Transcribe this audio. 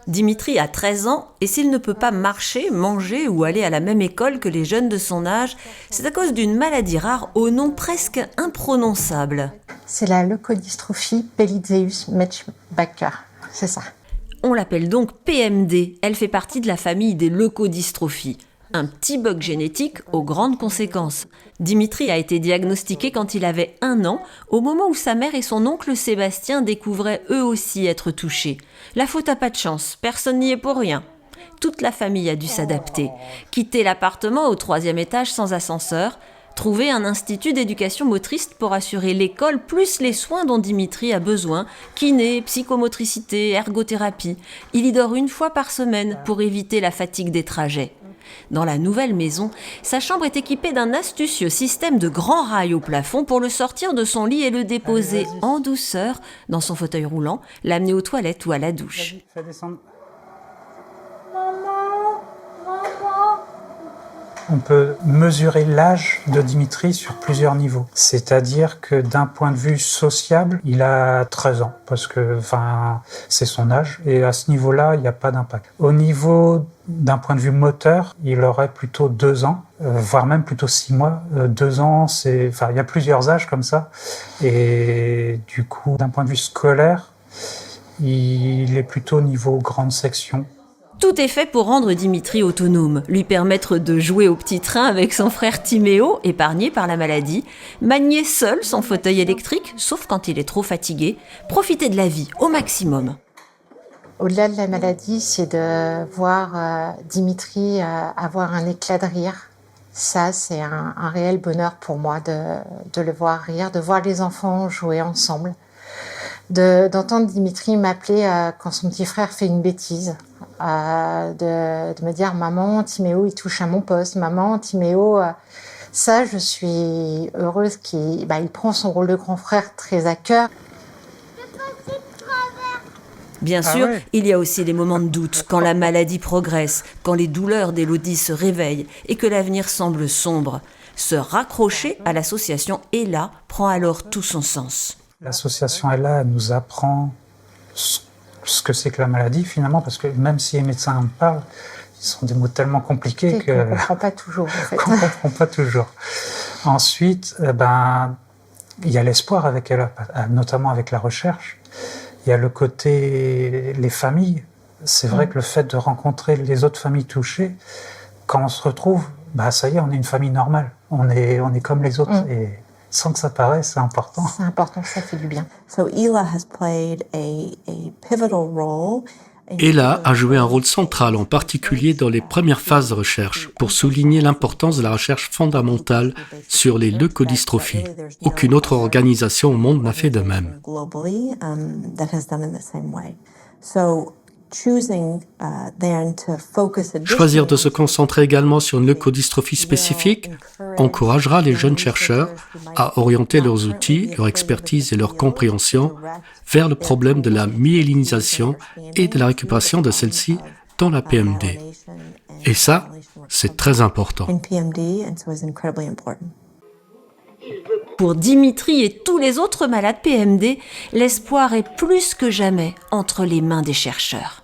Dimitri a 13 ans et s'il ne peut pas marcher, manger ou aller à la même école que les jeunes de son âge, c'est à cause d'une maladie rare au nom presque imprononçable. C'est la leukodystrophie Pelizaeus-Metzbacher, c'est ça. On l'appelle donc PMD, elle fait partie de la famille des leukodystrophies. Un petit bug génétique aux grandes conséquences. Dimitri a été diagnostiqué quand il avait 1 an, au moment où sa mère et son oncle Sébastien découvraient eux aussi être touchés. La faute à pas de chance, personne n'y est pour rien. Toute la famille a dû s'adapter. Quitter l'appartement au 3e étage sans ascenseur, trouver un institut d'éducation motrice pour assurer l'école plus les soins dont Dimitri a besoin, kiné, psychomotricité, ergothérapie. Il y dort 1 fois par semaine pour éviter la fatigue des trajets. Dans la nouvelle maison, sa chambre est équipée d'un astucieux système de grands rails au plafond pour le sortir de son lit et le déposer en douceur dans son fauteuil roulant, l'amener aux toilettes ou à la douche. On peut mesurer l'âge de Dimitri sur plusieurs niveaux. C'est-à-dire que d'un point de vue sociable, il a 13 ans, parce que c'est son âge, et à ce niveau-là, il n'y a pas d'impact. Au niveau d'un point de vue moteur, il aurait plutôt 2 ans, voire même plutôt 6 mois. 2 ans, il y a plusieurs âges comme ça. Et du coup, d'un point de vue scolaire, il est plutôt au niveau grande section. Tout est fait pour rendre Dimitri autonome, lui permettre de jouer au petit train avec son frère Timéo, épargné par la maladie, manier seul son fauteuil électrique, sauf quand il est trop fatigué, profiter de la vie au maximum. Au-delà de la maladie, c'est de voir Dimitri avoir un éclat de rire. Ça, c'est un réel bonheur pour moi de le voir rire, de voir les enfants jouer ensemble, d'entendre Dimitri m'appeler quand son petit frère fait une bêtise. De me dire « Maman, Timéo, il touche à mon poste. Maman, Timéo... » Ça, je suis heureuse qu'il prend son rôle de grand frère très à cœur. Bien sûr, il y a aussi les moments de doute, quand la maladie progresse, quand les douleurs d'Élodie se réveillent et que l'avenir semble sombre. Se raccrocher à l'association Ella prend alors tout son sens. L'association Ella nous apprend ce que c'est que la maladie finalement, parce que même si les médecins en parlent, ils sont des mots tellement compliqués qu'on ne comprend pas toujours. En fait. Qu'on comprend pas toujours. Ensuite, il y a l'espoir avec Ella, notamment avec la recherche. Il y a le côté les familles. C'est vrai que le fait de rencontrer les autres familles touchées, quand on se retrouve, ça y est, on est une famille normale. On est comme les autres. Et sans que ça paraisse, c'est important. C'est important, ça fait du bien. Ella a joué un rôle central, en particulier dans les premières phases de recherche, pour souligner l'importance de la recherche fondamentale sur les leukodystrophies. Aucune autre organisation au monde n'a fait de même. Choisir de se concentrer également sur une leukodystrophie spécifique encouragera les jeunes chercheurs à orienter leurs outils, leur expertise et leur compréhension vers le problème de la myélinisation et de la récupération de celle-ci dans la PMD. Et ça, c'est très important. Pour Dimitri et tous les autres malades PMD, l'espoir est plus que jamais entre les mains des chercheurs.